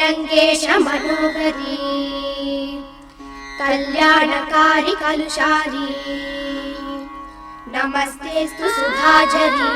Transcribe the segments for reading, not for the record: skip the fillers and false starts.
श्रीरङ्गेश मनोहरी कल्याणकारी कलुषारी नमस्तेस्तु सुधाझरी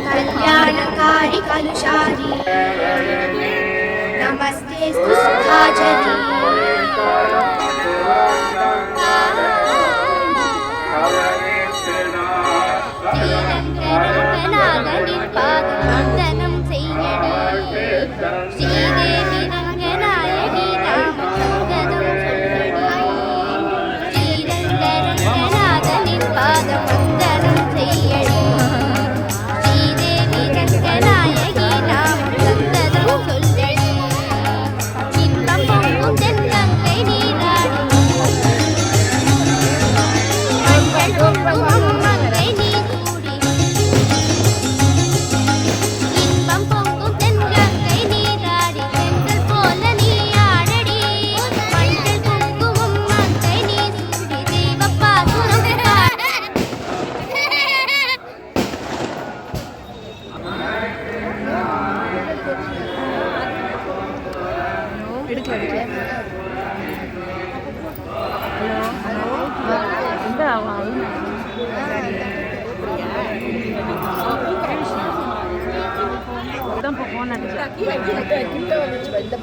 कल्याणकारी कलुषारी नमस्तेस्तु सुधाझरी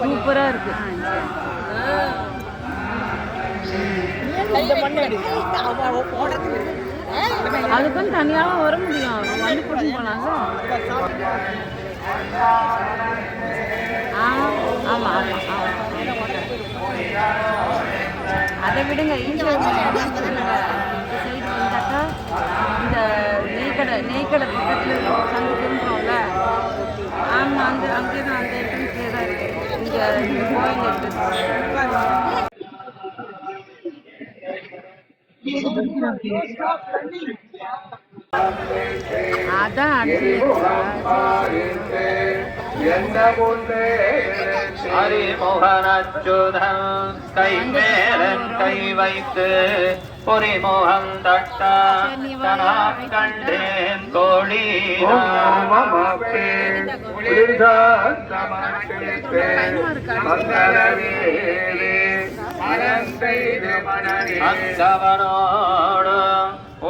சூப்பரா இருக்கு. அதுக்கும் தனியாக வர முடியும். வண்டி போட்டு போனாங்க. ஆமா அதை விடுங்க. இந்த சைடு வந்தாக்கா இந்த நெய்க்கடை பக்கத்தில் சந்திக்கிறோம்ல. ஆமாம், அங்கே தான் அந்த இடத்துல தான் இருக்கு. இங்கே கோயில் அதான் ஹரிமோகனச்சுதம் கை மேலன் கை வைத்து பொறிமோகம் தட்டா கண்டேன் கோழி அந்தவனோடு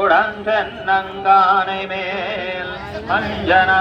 உடந்தென்னங்கானை மேல் அஞ்சன